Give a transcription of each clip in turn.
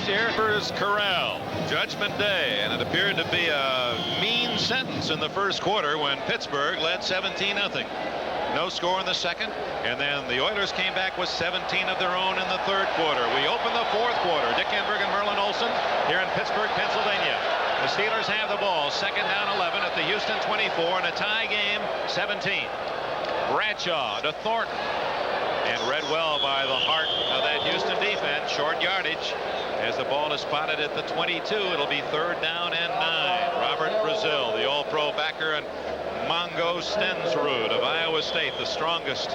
last year. Here's Corral. Judgment Day, and it appeared to be a mean sentence in the first quarter when Pittsburgh led 17-0. No score in the second, and then the Oilers came back with 17 of their own in the third quarter. We open the fourth quarter. Dick Enberg and Merlin Olsen here in Pittsburgh, Pennsylvania. The Steelers have the ball, second down 11 at the Houston 24, and a tie game 17. Bradshaw to Thornton, and read well by the heart of that Houston defense. Short yardage as the ball is spotted at the 22. It'll be third down and 9. Robert Brazil, the all-pro backer, and Mongo Stensrud of Iowa State, the strongest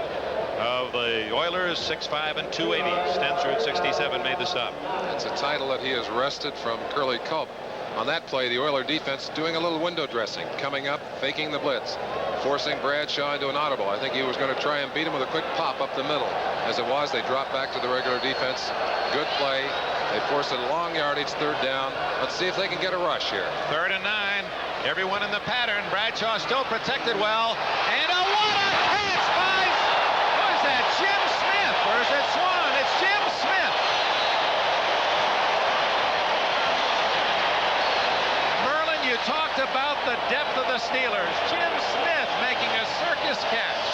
of the Oilers, 6'5" and 280. Stensrud, 67, made the stop. It's a title that he has wrested from Curly Culp. On that play, the Oiler defense doing a little window dressing, coming up, faking the blitz, forcing Bradshaw into an audible. I think he was going to try and beat him with a quick pop up the middle. As it was, they dropped back to the regular defense. Good play. They forced a long yardage, third down. Let's see if they can get a rush here. Third and 9. Everyone in the pattern. Bradshaw still protected well. And a what a catch by, who is that, Jim Smith? Or is it Swan? It's Jim Smith. Merlin, you talked about the depth of the Steelers. Jim Smith making a circus catch.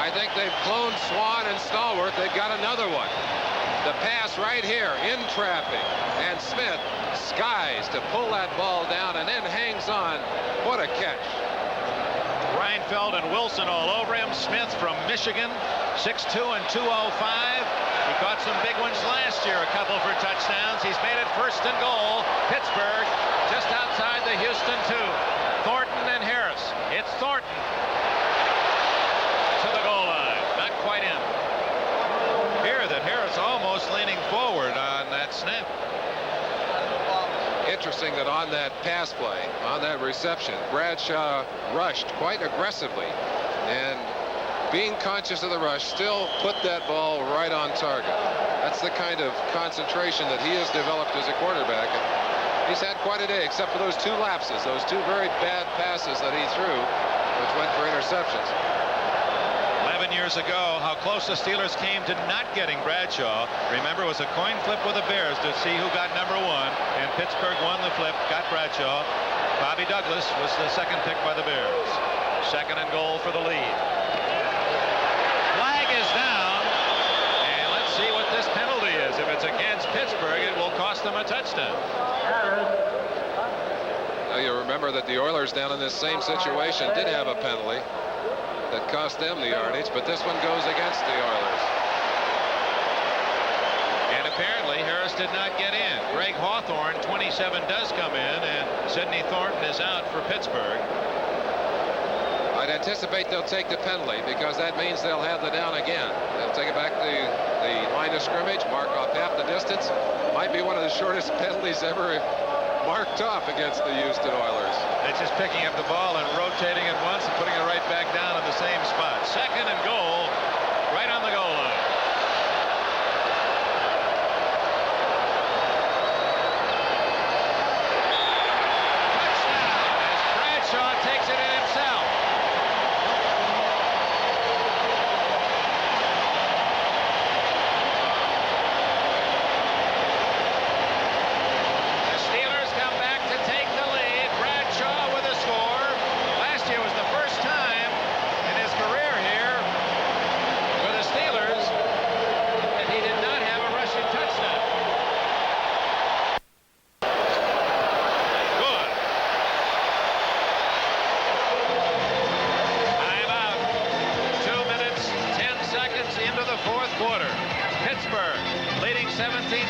I think they've cloned Swan and Stallworth. They've got another one. The pass right here in traffic, and Smith skies to pull that ball down and then hangs on. What a catch. Reinfeldt and Wilson all over him. Smith from Michigan, 6'2" and 205. He caught some big ones last year, a couple for touchdowns. He's made it first and goal. Pittsburgh just outside the Houston 2. Thornton and Harris. It's Thornton to the goal line. Not quite in. Here that Harris almost leaning forward on that snap. Interesting that on that pass play, on that reception, Bradshaw rushed quite aggressively, and being conscious of the rush, still put that ball right on target. That's the kind of concentration that he has developed as a quarterback. And he's had quite a day, except for those two lapses, those two very bad passes that he threw, which went for interceptions. 11 years ago, how close the Steelers came to not getting Bradshaw. Remember, it was a coin flip with the Bears to see who got number 1, and Pittsburgh won the flip, got Bradshaw. Bobby Douglas was the second pick by the Bears. Second and goal for the lead. Flag is down, and let's see what this penalty is. If it's against Pittsburgh, it will cost them a touchdown. Now you remember that the Oilers down in this same situation did have a penalty that cost them the yardage, but this one goes against the Oilers. And apparently Harris did not get in. Greg Hawthorne, 27, does come in, and Sidney Thornton is out for Pittsburgh. I'd anticipate they'll take the penalty, because that means they'll have the down again. They'll take it back to the line of scrimmage, mark off half the distance. Might be one of the shortest penalties ever marked off against the Houston Oilers. It's just picking up the ball and rotating it once and putting it right back down in the same spot. Second and goal, right on the goal line. Touchdown as Bradshaw takes it in himself. The Steelers come back to take the lead. Bradshaw with a score. Last year was the first time in his career here for the Steelers that he did not have a rushing touchdown. Good. Timeout. 2 minutes, 10 seconds into the fourth quarter. Pittsburgh leading 17-0,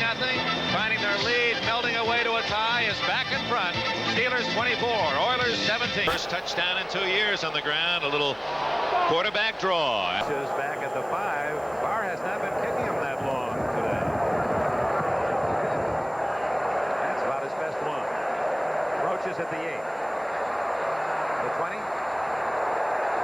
finding their lead, melting away to a tie, is back in front. Steelers 24, Oilers 17. First touchdown in 2 years on the ground. A little quarterback draw. Is back at the 5. Barr has not been kicking him that long today. That's about his best one. Roach is at the 8. The 20.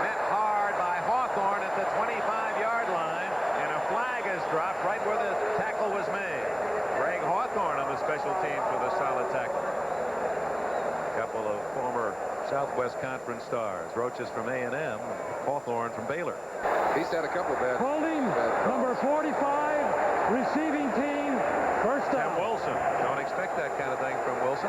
Met hard by Hawthorne at the 25-yard line, and a flag is dropped right where the tackle was made. Greg Hawthorne on the special team for the solid tackle. A couple of former Southwest Conference stars. Roach is from A&M, Hawthorne from Baylor. He's had a couple of bad. Holding number 45. Receiving team, first down. And Wilson. Don't expect that kind of thing from Wilson.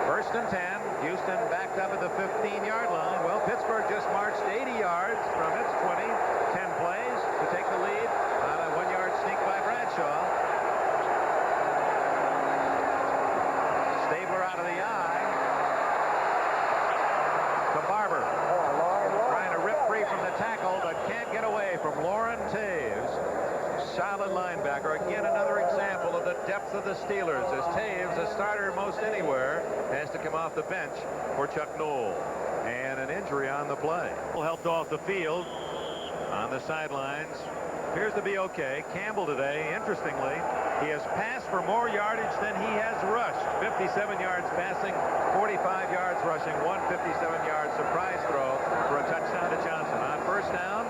1st and 10. Houston backed up at the 15-yard line. Well, Pittsburgh just marched 80 yards from its 20. 10 plays to take the lead on a 1-yard sneak by Bradshaw. Stabler out of the eye. To Barber. Trying to rip free from the tackle, but can't get away from Loren Taves. Solid linebacker. Again, another example of the depth of the Steelers, as Taves, a starter most anywhere, has to come off the bench for Chuck Noll. And an injury on the play. Helped off the field on the sidelines. Appears to be okay. Campbell today, interestingly, he has passed for more yardage than he has rushed. 57 yards passing, 45 yards rushing, 157-yard surprise throw for a touchdown to Johnson. On 1st down,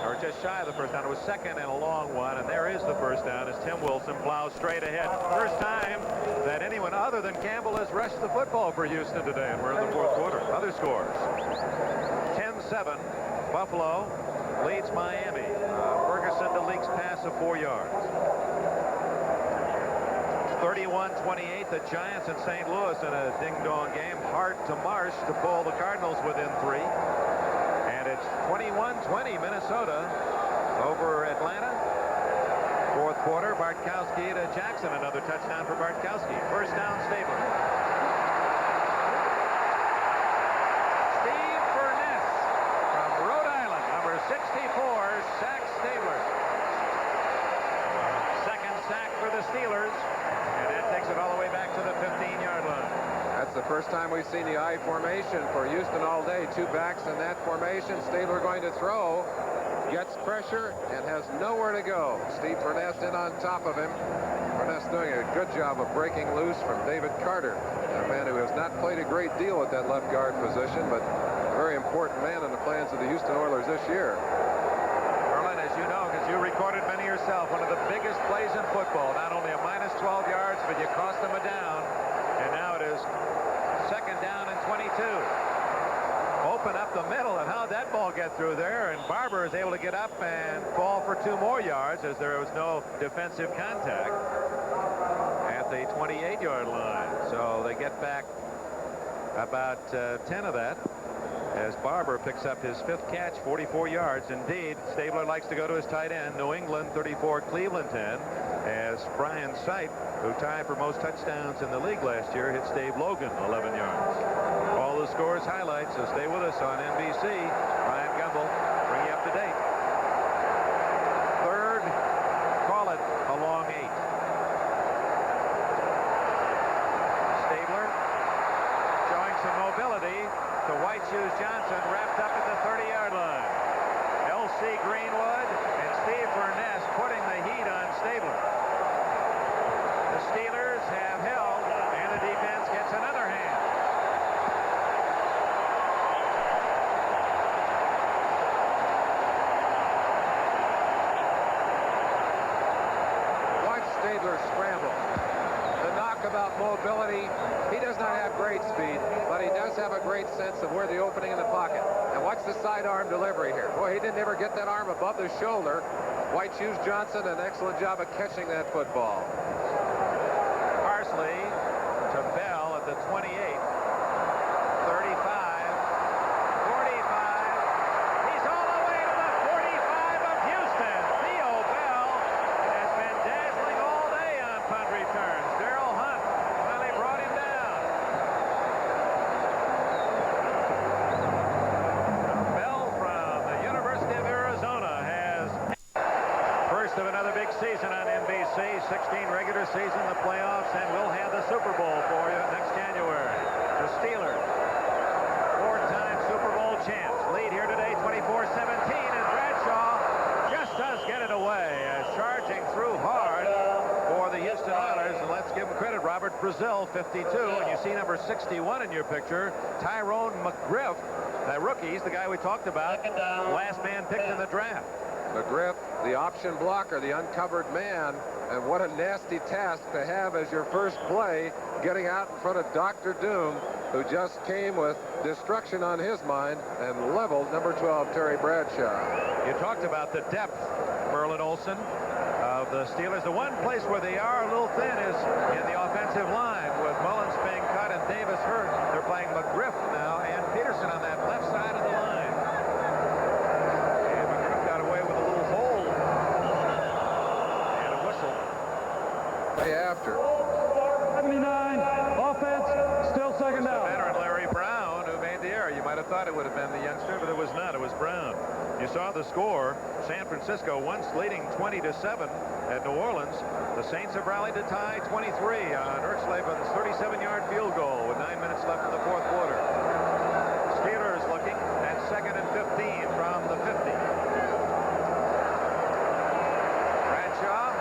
or just shy of the 1st down, it was 2nd and a long one, and there is the 1st down as Tim Wilson plows straight ahead. First time that anyone other than Campbell has rushed the football for Houston today, and we're in the 4th quarter. Other scores: 10-7, Buffalo leads Miami. Ferguson to Leake's pass of 4 yards. 31-28, the Giants in St. Louis in a ding-dong game. Hart to Marsh to pull the Cardinals within 3. And it's 21-20 Minnesota over Atlanta. 4th quarter, Bartkowski to Jackson. Another touchdown for Bartkowski. 1st down, Stabler. Steve Furness from Rhode Island, number 64, sacks Stabler. 2nd sack for the Steelers, and that takes it all the way back to the 15-yard line. That's the first time we've seen the I formation for Houston all day. 2 backs in that formation. Stabler going to throw. Gets pressure and has nowhere to go. Steve Furness in on top of him. Furness doing a good job of breaking loose from David Carter, a man who has not played a great deal at that left guard position, but a very important man in the plans of the Houston Oilers this year. Merlin, as you know, because you recorded many yourself, one of the biggest plays in football. Not only a minus 12 yards, but you cost them a down. And now it is 2nd down and 22. Open up the middle, and how'd that ball get through there? And Barber is able to get up and fall for 2 more yards as there was no defensive contact at the 28-yard line. So they get back about 10 of that as Barber picks up his 5th catch, 44 yards. Indeed, Stabler likes to go to his tight end. New England 34, Cleveland 10, as Brian Sipe, who tied for most touchdowns in the league last year, hits Dave Logan 11 yards. All the scores highlights, so stay with us on NBC. Ryan Gumbel bring you up to date. 3rd, call it a long 8. Stabler showing some mobility to White Shoes Johnson, wrapped up at the 30-yard line. L.C. Greenwood and Steve Furness putting the heat on Stabler. The Steelers have held, and the defense gets another hand. Stabler scramble. The knock about mobility, he does not have great speed, but he does have a great sense of where the opening in the pocket. And watch the sidearm delivery here. Boy, he didn't ever get that arm above the shoulder. White Shoes Johnson, an excellent job of catching that football. Parsley to Bell at the 28, 35, 45. He's all the way to the 45 of Houston. Theo Bell has been dazzling all day on punt returns. Darrell Hunt finally brought him down. Bell from the University of Arizona has first of another big season on NBC. 16 regular season, the playoffs, and we'll have the Super Bowl for you next January. The Steelers, 4-time Super Bowl champs, lead here today 24-17, and Bradshaw just does get it away as charging through hard for the Houston Oilers. And let's give him credit. Robert Brazil, 52, and you see number 61 in your picture, Tyrone McGriff, that rookie. He's the guy we talked about, last man picked in the draft. McGriff, the option blocker, the uncovered man, and what a nasty task to have as your first play, getting out in front of Dr. Doom, who just came with destruction on his mind and leveled number 12, Terry Bradshaw. You talked about the depth. Merlin Olsen of the Steelers. The one place where they are a little thin is in the offensive line, with Mullins being cut and Davis hurt. They're playing McGriff now and Peterson on that left side of the line. And McGriff got away with a little hold and a whistle. Play after. 79, offense, still second down. Veteran Larry Brown who made the error. You might have thought it would have been the youngster, but it was not. It was Brown. You saw the score. San Francisco once leading 20-7 at New Orleans. The Saints have rallied to tie 23 on Ertzleben's 37-yard field goal with 9 minutes left in the fourth quarter. Steelers looking at 2nd and 15 from the 50. Bradshaw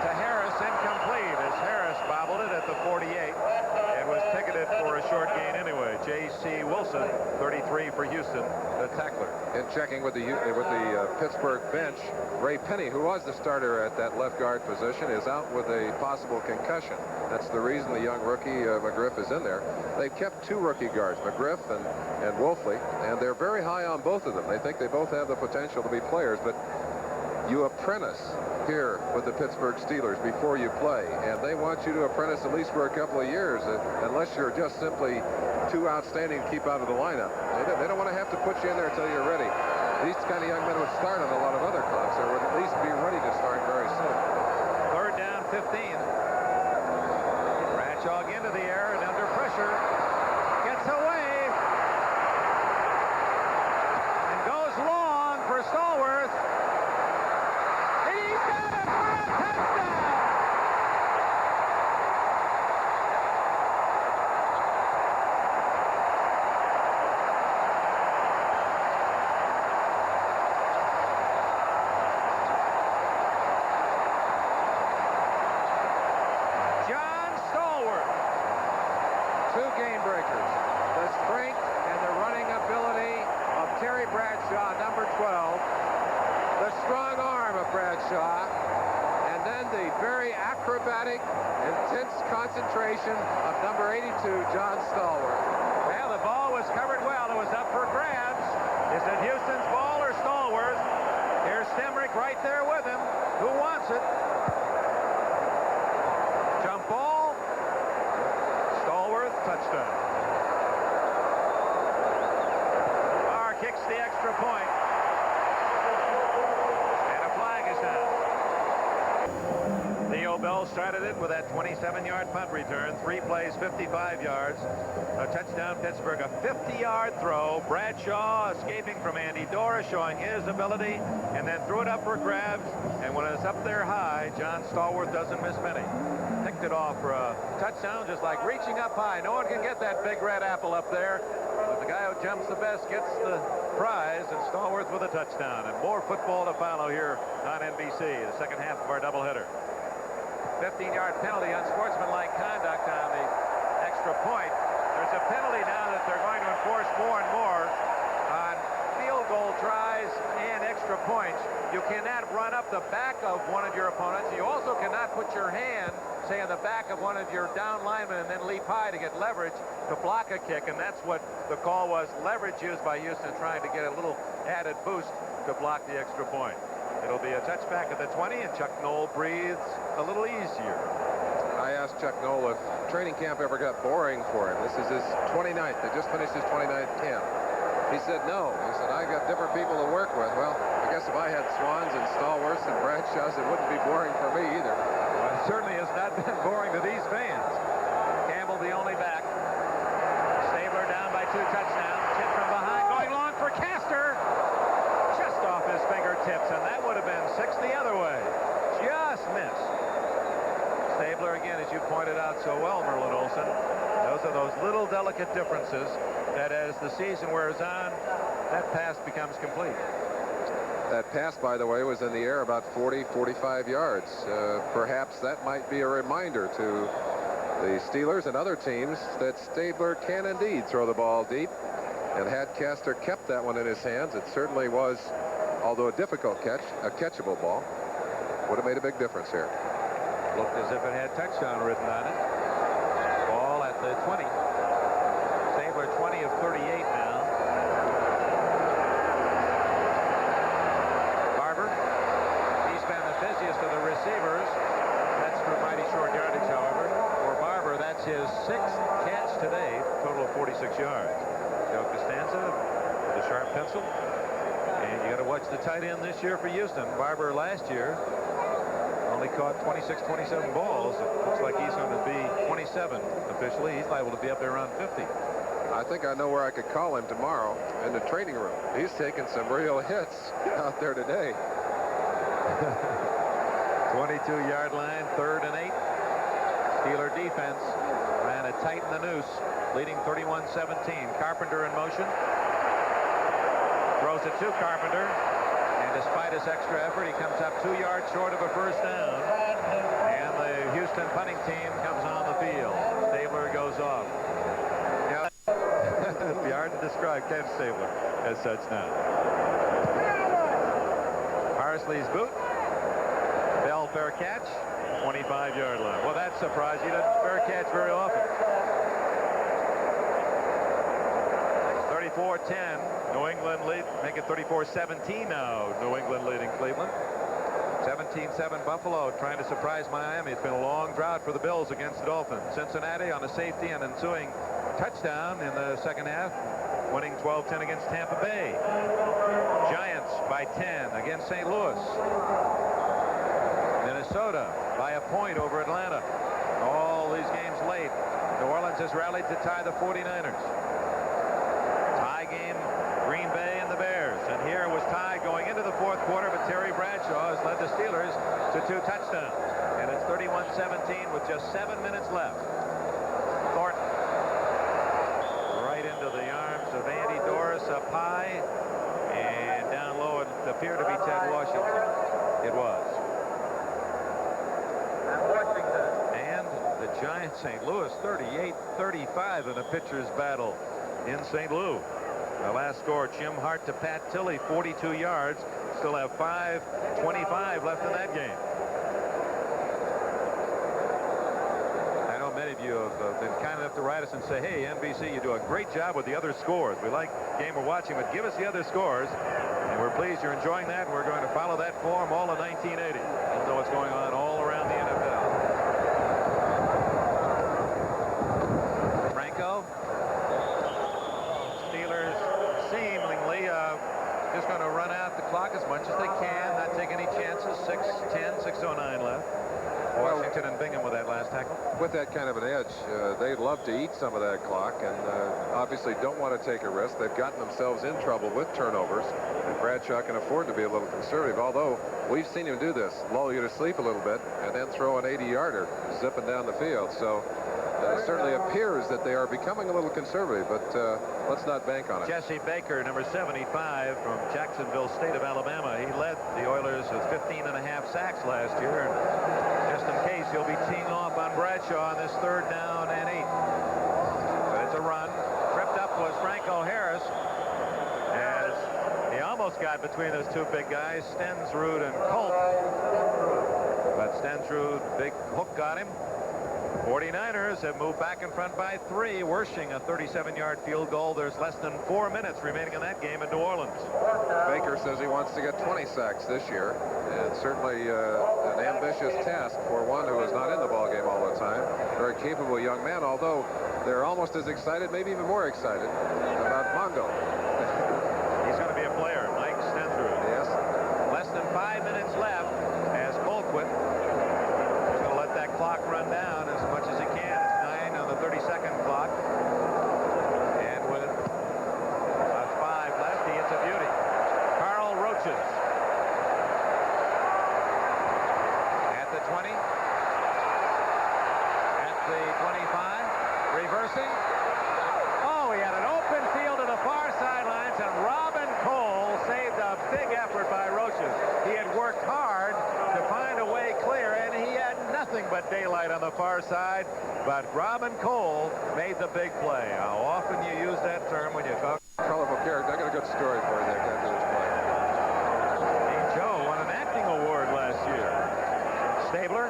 to Harris, incomplete as Harris bobbled it at the 48 and was ticketed for a short gain anyway. J.C. Wilson, 33 for Houston, the tackler. In checking with the Pittsburgh bench, Ray Penny, who was the starter at that left guard position, is out with a possible concussion. That's the reason the young rookie McGriff is in there. They've kept 2 rookie guards, McGriff and Wolfley, and they're very high on both of them. They think they both have the potential to be players, but you apprentice here with the Pittsburgh Steelers before you play, and they want you to apprentice at least for a couple of years, unless you're just simply too outstanding to keep out of the lineup. They don't want to have to put you in there until you're ready. These kind of young men would start on a lot of other clubs, or would at least be ready to start very soon. 3rd down, 15. Bradshaw again to the air and under pressure. Gets away. And goes long for Stallworth. And he's got it for a touchdown. Bradshaw, and then the very acrobatic, intense concentration of number 82, John Stallworth. Well, the ball was covered well. It was up for grabs. Is it Houston's ball or Stallworth? Here's Stemrick right there with him. Who wants it? Jump ball. Stallworth, touchdown. Barr kicks the extra point. Theo Bell started it with that 27-yard punt return. 3 plays, 55 yards. A touchdown, Pittsburgh. A 50-yard throw. Bradshaw escaping from Andy Dora, showing his ability, and then threw it up for grabs. And when it's up there high, John Stallworth doesn't miss many. Picked it off for a touchdown, just like reaching up high. No one can get that big red apple up there. But the guy who jumps the best gets the prize, and Stallworth with a touchdown. And more football to follow here on NBC, the second half of our doubleheader. 15-yard penalty, unsportsmanlike conduct on the extra point. There's a penalty now that they're going to enforce more and more on field goal tries and extra points. You cannot run up the back of one of your opponents. You also cannot put your hand, say, on the back of one of your down linemen and then leap high to get leverage to block a kick, and that's what the call was. Leverage used by Houston trying to get a little added boost to block the extra point. It'll be a touchback at the 20, and Chuck Noll breathes a little easier. I asked Chuck Noll if training camp ever got boring for him. This is his 29th. They just finished his 29th camp. He said no. He said, I got different people to work with. Well, I guess if I had Swans and Stallworths and Bradshaws, it wouldn't be boring for me either. Well, it certainly has not been boring to these fans. Campbell the only back. Stabler down by 2 touchdowns. Hit from behind, going long for Castor. Just off his fingertips, and that would have been 6 the other way. Just missed. Stabler again, as you pointed out so well, Merlin Olsen. Those are those little delicate differences that as the season wears on, that pass becomes complete. That pass, by the way, was in the air about 40-45 yards. Perhaps that might be a reminder to the Steelers and other teams that Stabler can indeed throw the ball deep. And had Castor kept that one in his hands, it certainly was, although a difficult catch, a catchable ball. Would have made a big difference here. Looked as if it had touchdown written on it. Ball at the 20. Stabler 20 of 38 now. Barber busiest of the receivers. That's for mighty short yardage, however. For Barber, that's his 6th catch today, total of 46 yards. Joe Costanza with a sharp pencil. And you got to watch the tight end this year for Houston. Barber last year only caught 26, 27 balls. It looks like he's going to be 27 officially. He's liable to be up there around 50. I think I know where I could call him tomorrow in the training room. He's taking some real hits out there today. 22-yard line, 3rd and 8. Steeler defense ran it tight in the noose, leading 31-17. Carpenter in motion. Throws it to Carpenter. And despite his extra effort, he comes up 2 yards short of a first down. And the Houston punting team comes on the field. Stabler goes off. Yeah, it'll be hard to describe Ken Stabler as such now. Parsley's boot. Bell fair catch. 25-yard line. Well, that's surprising. He doesn't fair catch very often. 34-10. New England lead. Make it 34-17 now. New England leading Cleveland. 17-7 Buffalo trying to surprise Miami. It's been a long drought for the Bills against the Dolphins. Cincinnati on a safety and ensuing touchdown in the second half, winning 12-10 against Tampa Bay. Giants by 10 against St. Louis. Minnesota by a point over Atlanta. All these games late. New Orleans has rallied to tie the 49ers. Tie game, Green Bay and the Bears. And here was tied going into the fourth quarter, but Terry Bradshaw has led the Steelers to 2 touchdowns. And it's 31-17 with just 7 minutes left. Thornton right into the arms of Andy Doris up high. And down low it appeared to be Ted Washington. It was. And the Giants, St. Louis, 38-35 in a pitcher's battle in St. Louis. The last score, Jim Hart to Pat Tilley, 42 yards. Still have 5:25 left in that game. I know many of you have been kind enough to write us and say, hey, NBC, you do a great job with the other scores. We like the game we're watching, but give us the other scores. And we're pleased you're enjoying that, and we're going to follow that form all of 1980. We'll know what's going on all around the NFL. Franco. Steelers seemingly just going to run out the clock as much as they can, not take any chances. 6:10, 6:09 left. Washington and Bingham with that last tackle. With that kind of an edge, they'd love to eat some of that clock, and obviously don't want to take a risk. They've gotten themselves in trouble with turnovers, and Bradshaw can afford to be a little conservative, although we've seen him do this, lull you to sleep a little bit, and then throw an 80-yarder zipping down the field. So it certainly appears that they are becoming a little conservative, but let's not bank on it. Jesse Baker, number 75 from Jacksonville State of Alabama. He led the Oilers with 15.5 sacks last year. And just in case, he'll be teeing off on Bradshaw on this 3rd down and 8. But it's a run. Tripped up was Franco Harris, as he almost got between those 2 big guys, Stensrud and Colt. But Stensrud, big hook got him. 49ers have moved back in front by 3, Wershing a 37-yard field goal. There's less than 4 minutes remaining in that game in New Orleans. Baker says he wants to get 20 sacks this year, and certainly an ambitious task for one who is not in the ballgame all the time. Very capable young man, although they're almost as excited, maybe even more excited, about Mongo. He's going to be a player, Mike Stensrud. Yes. Less than 5 minutes left as Colquitt is going to let that clock run down as much as he can. It's 9 on the 32nd clock. And with 5 left, he hits a beauty. Carl Roaches at the 20. At the 25. Reversing. Oh, he had an open field to the far sidelines, and Robin Cole saved a big effort by Roaches. He had worked hard to find a way clear, and he had nothing but daylight on the far side. But Robin Cole made the big play. How often you use that term when you talk? Colorful character. I got a good story for you there after this play. Hey, Joe won an acting award last year. Stabler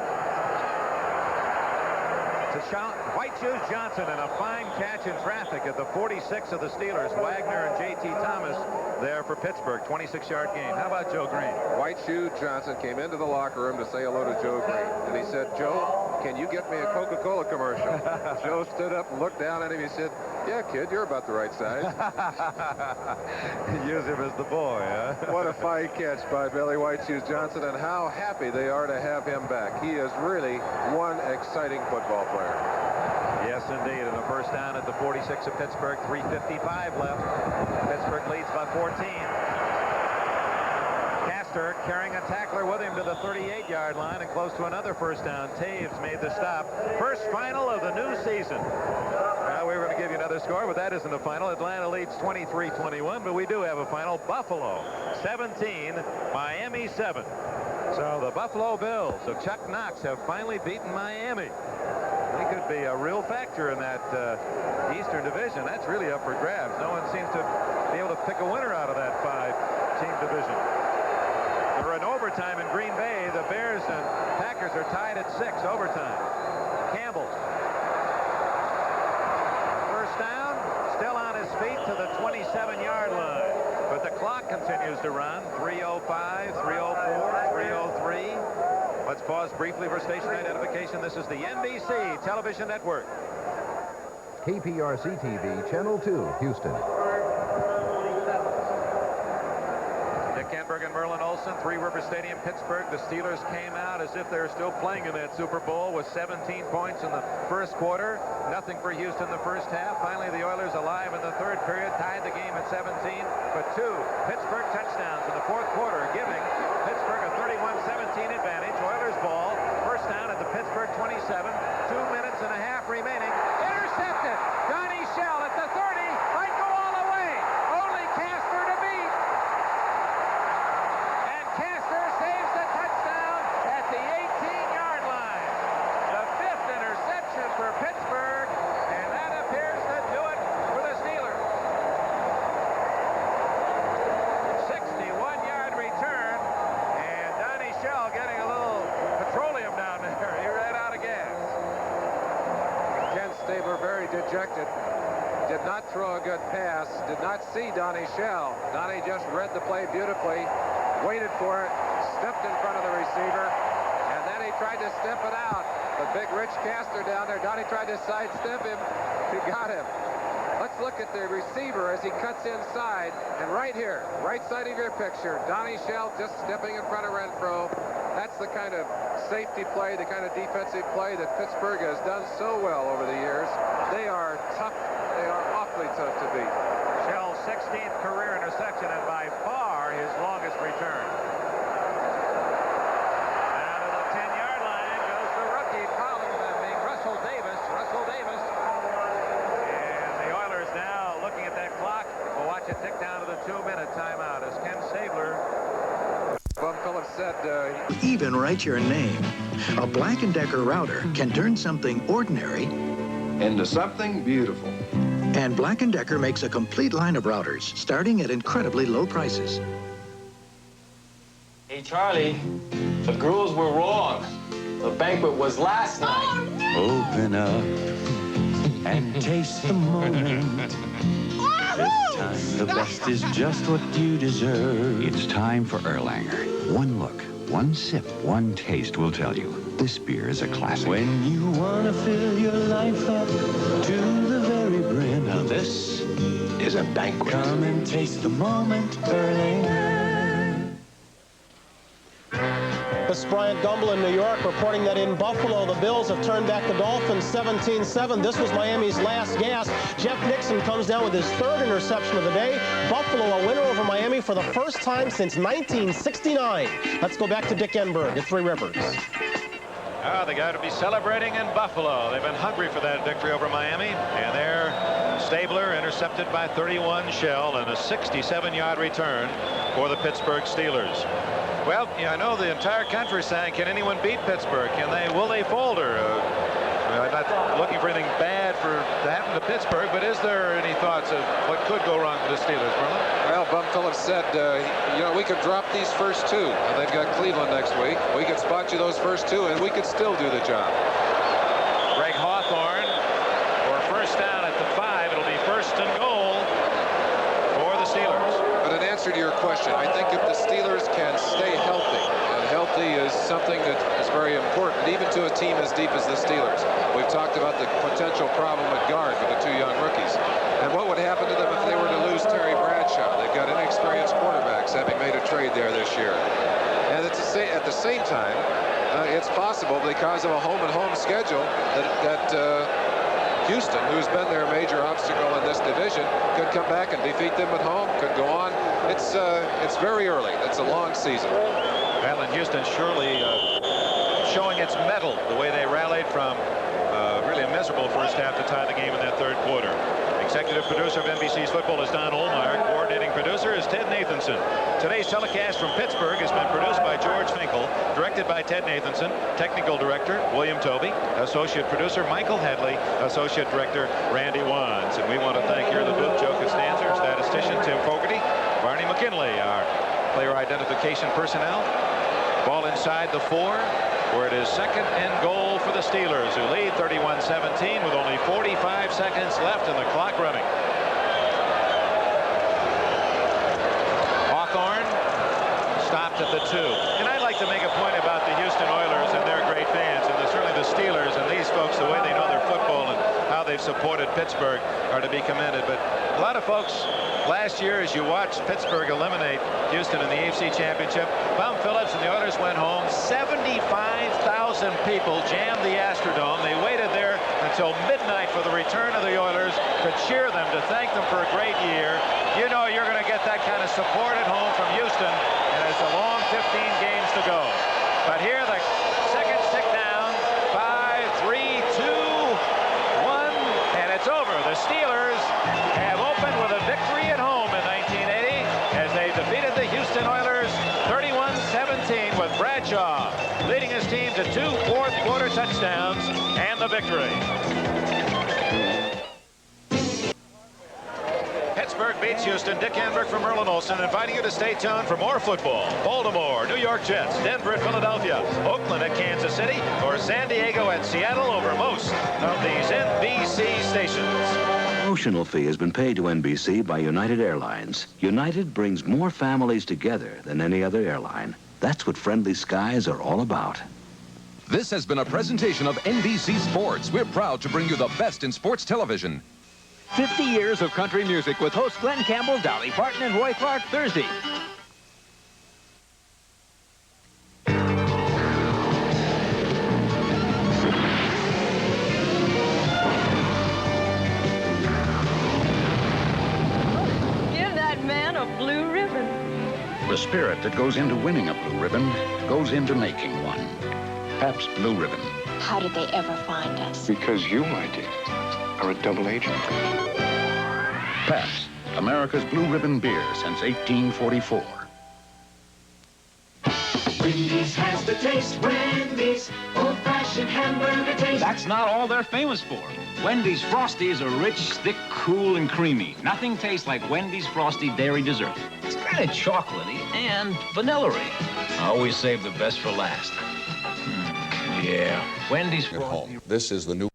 to White Shoes Johnson, and a fine catch in traffic at the 46 of the Steelers. Wagner and J.T. Thomas there for Pittsburgh. 26-yard gain. How about Joe Green? White Shoe Johnson came into the locker room to say hello to Joe Green. And he said, "Joe, can you get me a Coca-Cola commercial?" Joe stood up and looked down at him. He said, "Yeah, kid, you're about the right size." Use him as the boy, huh? What a fine catch by Billy White Shoes Johnson, and how happy they are to have him back. He is really one exciting football player. Yes, indeed. And a first down at the 46 of Pittsburgh. 3:55 left. Pittsburgh leads by 14. Castor carrying a tackler with him to the 38-yard line and close to another first down. Taves made the stop. First final of the new season. Now we were going to give you another score, but that isn't a final. Atlanta leads 23-21, but we do have a final. Buffalo 17, Miami 7. So the Buffalo Bills of Chuck Knox have finally beaten Miami. They could be a real factor in that Eastern Division. That's really up for grabs. No one seems to be able to pick a winner out of that 5-team division. We're in overtime in Green Bay. The Bears and Packers are tied at 6 overtime. Campbell. First down, still on his feet to the 27-yard line. But the clock continues to run. 3:05, 3:04, 3:03. Let's pause briefly for station identification. This is the NBC television network. KPRC TV, Channel 2, Houston. Enberg and Merlin Olsen, Three River Stadium, Pittsburgh. The Steelers came out as if they're still playing in that Super Bowl with 17 points in the first quarter. Nothing for Houston the first half. Finally, the Oilers alive in the third period, tied the game at 17. But 2 Pittsburgh touchdowns in the fourth quarter, giving Pittsburgh a 31-17 advantage. Oilers ball, first down at the Pittsburgh 27. 2 minutes and a half remaining. Intercepted. Donnie Shell at the 30. Might go all the way. Only Castor to beat. Castor saves the touchdown at the 18-yard line. The 5th interception for Pittsburgh, and that appears to do it for the Steelers. 61-yard return, and Donnie Shell getting a little petroleum down there. He ran out of gas. Ken Stabler very dejected. Did not throw a good pass. Did not see Donnie Shell. Donnie just read the play beautifully. Waited for it, stepped in front of the receiver, and then he tried to step it out. But big Rich Castor down there, Donnie tried to sidestep him. He got him. Let's look at the receiver as he cuts inside. And right here, right side of your picture, Donnie Shell just stepping in front of Renfro. That's the kind of safety play, the kind of defensive play that Pittsburgh has done so well over the years. They are tough. They are awfully tough to beat. Shell's 16th career interception, and by far his longest return. Down to the 10-yard line goes the rookie, Russell Davis. And the Oilers now looking at that clock. We'll watch it tick down to the 2-minute timeout as Ken Stabler. Bum Phillips said, Even write your name. A Black & Decker router can turn something ordinary into something beautiful. And Black & Decker makes a complete line of routers, starting at incredibly low prices. Hey, Charlie, the girls were wrong. The banquet was last night. Oh, no! Open up and taste the moment. This time, the best is just what you deserve. It's time for Erlanger. One look, one sip, one taste will tell you. This beer is a classic. When you want to fill your life up to the very brim. Now this is a banquet. Come and taste the moment, Erlanger. This is Bryant Gumbel in New York reporting that in Buffalo, the Bills have turned back the Dolphins 17-7. This was Miami's last gasp. Jeff Nixon comes down with his 3rd interception of the day. Buffalo a winner over Miami for the first time since 1969. Let's go back to Dick Enberg at Three Rivers. Oh, they got to be celebrating in Buffalo. They've been hungry for that victory over Miami. And there, Stabler intercepted by 31 Shell and a 67-yard return for the Pittsburgh Steelers. Well, yeah, I know the entire country saying, can anyone beat Pittsburgh? Will they fold her? I'm not looking for anything bad to happen to Pittsburgh, but is there any thoughts of what could go wrong for the Steelers, Merlin? well, Bum Phillips said, you know, we could drop these first 2. And they've got Cleveland next week. We could spot you those first 2, and we could still do the job. Greg Hawthorne for a first down at the 5. It'll be 1st and goal for the Steelers. But in answer to your question, I think if the Steelers can stay healthy, and healthy is something that is very important, even to a team as deep as the Steelers. We've talked about the potential problem at guard with the 2 young rookies. And what would happen to them if they were to lose Terry Bradshaw? They've got inexperienced quarterbacks, having made a trade there this year. And at the same time, it's possible because of a home-and-home schedule that Houston, who's been their major obstacle in this division, could come back and defeat them at home, could go on. It's very early. It's a long season. Well, and Houston surely showing its mettle, the way they rallied from really a miserable first half to tie the game in that 3rd quarter. Executive producer of NBC's football is Don Olmeyer. Coordinating producer is Ted Nathanson. Today's telecast from Pittsburgh has been produced by George Finkel, directed by Ted Nathanson, technical director William Tobey, associate producer Michael Hadley, associate director Randy Wands. And we want to thank here in the booth Joe Costanza, statistician Tim Fogarty, Barney McKinley, our player identification personnel. Ball inside the 4, where it is 2nd and goal for the Steelers, who lead 31-17 with only 45 seconds left and the clock running. Hawthorne stopped at the 2. And I'd like to make a point about the Houston Oilers and their great fans, and certainly the Steelers and these folks, the way they know their football and how they've supported Pittsburgh are to be commended. But a lot of folks last year, as you watched Pittsburgh eliminate Houston in the AFC Championship, Bum Phillips and the Oilers went home. 75,000 people jammed the Astrodome. They waited there until midnight for the return of the Oilers to cheer them, to thank them for a great year. You know you're going to get that kind of support at home from Houston, and it's a long 15 games to go. But here the seconds tick down. 5, 3, 2, 1, and it's over. The Steelers have opened with a victory at home in 1980 as they defeated the Houston Oilers 31-17 with Bradshaw leading his team to 2 fourth-quarter touchdowns and the victory. Pittsburgh beats Houston. Dick Enberg from Merlin Olsen inviting you to stay tuned for more football. Baltimore, New York Jets, Denver at Philadelphia, Oakland at Kansas City, or San Diego at Seattle over most of these NBC stations. Promotional fee has been paid to NBC by United Airlines. United brings more families together than any other airline. That's what Friendly Skies are all about. This has been a presentation of NBC Sports. We're proud to bring you the best in sports television. 50 years of country music with host Glenn Campbell, Dolly Parton, and Roy Clark Thursday. Give that man a blue ribbon. The spirit that goes into winning a blue ribbon goes into making one. Pabst Blue Ribbon. How did they ever find us? Because you, my dear, are a double agent. Pabst, America's Blue Ribbon beer since 1844. Wendy's has the taste. Wendy's old-fashioned hamburger taste. That's not all they're famous for. Wendy's Frosties are rich, thick, cool, and creamy. Nothing tastes like Wendy's Frosty dairy dessert. It's kind of chocolatey and vanilla-y. I always save the best for last. Yeah, Wendy's at home. This is the new